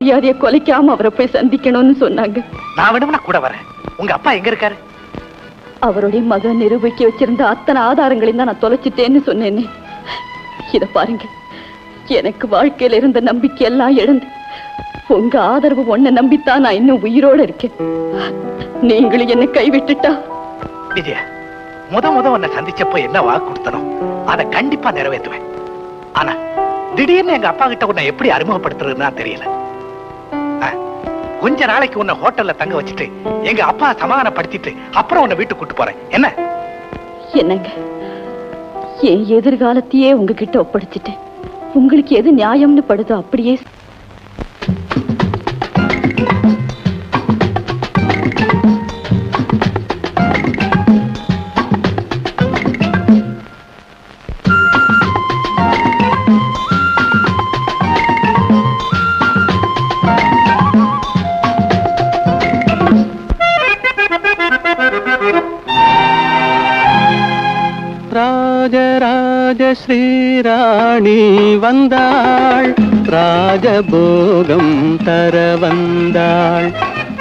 மரியாதையை கொலைக்காம அவரை போய் சந்திக்கணும்னு சொன்னாங்க. நான் வேணும்னா கூட வரேன். உங்க அப்பா எங்க இருக்காரு? அவருடைய மகன் நிரூபிக்க வச்சிருந்த அத்தனை ஆதாரங்களையும் தான் நான் தொலைச்சிட்டேன்னு சொன்னேனே. இத பாருங்க, எனக்கு வாழ்க்கையில இருந்த நம்பிக்கை எல்லாம் இழந்து உங்க ஆதரவு ஒன்ன நம்பித்தான் நான் இன்னும் உயிரோட இருக்கேன். நீங்களும் என்ன கைவிட்டுட்டா? விஜயா, முத உன்னை சந்திச்சப்போ என்ன வாக்கு கொடுத்தனோ அதை கண்டிப்பா நிறைவேற்றுவேன். ஆனா திடீர்னு எங்க அப்பா கிட்ட உன்னை எப்படி அறிமுகப்படுத்துறதுன்னு தெரியல. கொஞ்ச நாளைக்கு உன்னை ஹோட்டல்ல தங்க வச்சுட்டு எங்க அப்பா சமாதானப்படுத்திட்டு அப்புறம் உன்னை வீட்டுக்கு கூட்டு போறேன். என்னங்க, என் எதிர்காலத்தையே உங்ககிட்ட ஒப்படைச்சிட்டேன். உங்களுக்கு எது நியாயம்னு படுதோ அப்படியே. ராஜராஜ ஸ்ரீராணி வந்தாள், ராஜபோகம் தர வந்தாள்.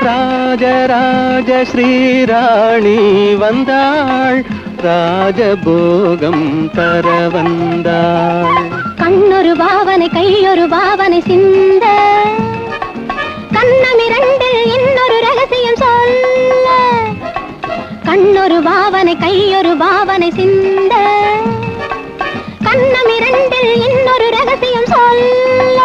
ராஜராஜ ஸ்ரீராணி வந்தாள், ராஜபோகம் தர வந்தாள். கண்ணொரு பாவனை கையொரு பாவனை சிந்த, கண்ணமிரண்டில் இன்னொரு ரகசியம் சொல்ல. கண்ணொரு பாவனை கையொரு பாவனை சிந்த, கண்ணமிரண்டில் இன்னொரு ரகசியம் சொல்ல.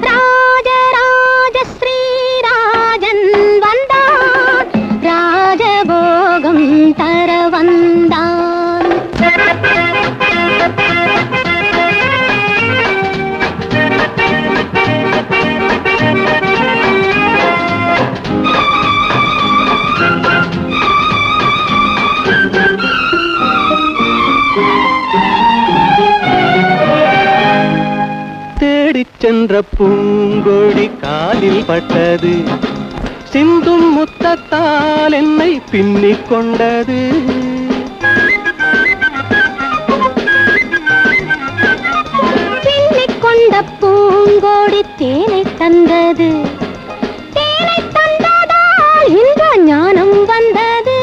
ராஜராஜ ஸ்ரீராஜன் வந்தான், ராஜபோகம் தர வந்தான். சென்ற பூங்கொடி காலில் பட்டது, சிந்தும் முத்தத்தால் என்னை பின்னிக் கொண்டது. பின்னிக் கொண்ட பூங்கொடி தேனை தந்தது, தேனை தந்ததால் இந்த ஞானம் வந்தது.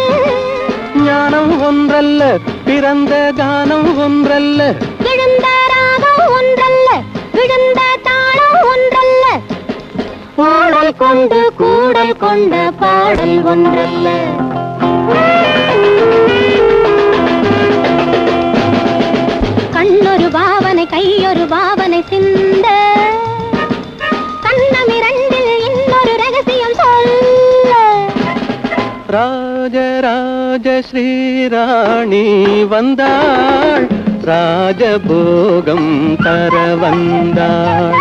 ஞானம் ஒன்றல்ல, பிறந்த கானம் ஒன்றல்ல, விழுந்த ராகம் ஒன்றல்ல, விழுந்த தாளம் ஒன்றல்ல. பாடல் கொண்டு கூடல் கொண்ட பாடல் ஒன்றல்ல. கண்ணொரு பாவனை கையொரு பாவனை சிந்த, கண்ணமிரண்டில் இன்னொரு ரகசியம் சொல்ல. ராஜராஜ ஸ்ரீராணி வந்தாள், ராஜபோகம் தர வந்தாள்.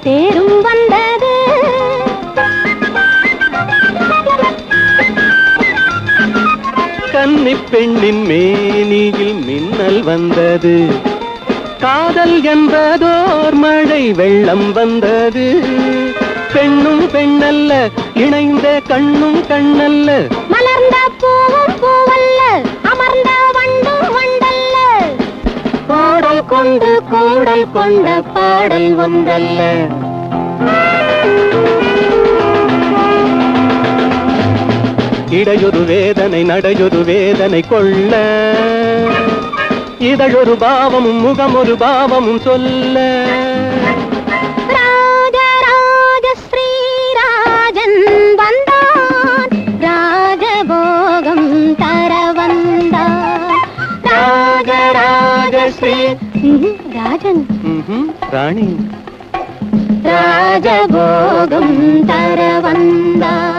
தேரும் வந்தது, கன்னி பெண்ணின் மேனியில் மின்னல் வந்தது, காதல் என்பதோர் மழை வெள்ளம் வந்தது. பெண்ணும் பெண்ணல்ல, இணைந்த கண்ணும் கண்ணல்ல, மலர்ந்த பூவும் பூவல்ல, அமர்ந்த வண்டும் வண்டல்ல. பாடல் கொண்டு கூடல் கொண்ட பாடல் ஒன்றல்ல. இடையொரு வேதனை நடையொரு வேதனை கொள்ள, இதழொரு பாவமும் முகமொரு பாவமும் சொல்ல. ராஜராஜ ஸ்ரீராஜன் வந்தான், ராஜபோகம் தர வந்தான். ராஜராஜ ஸ்ரீ ராஜன் ராணி ராஜபோகம் தர வந்தான்.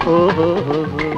ஓ ஓ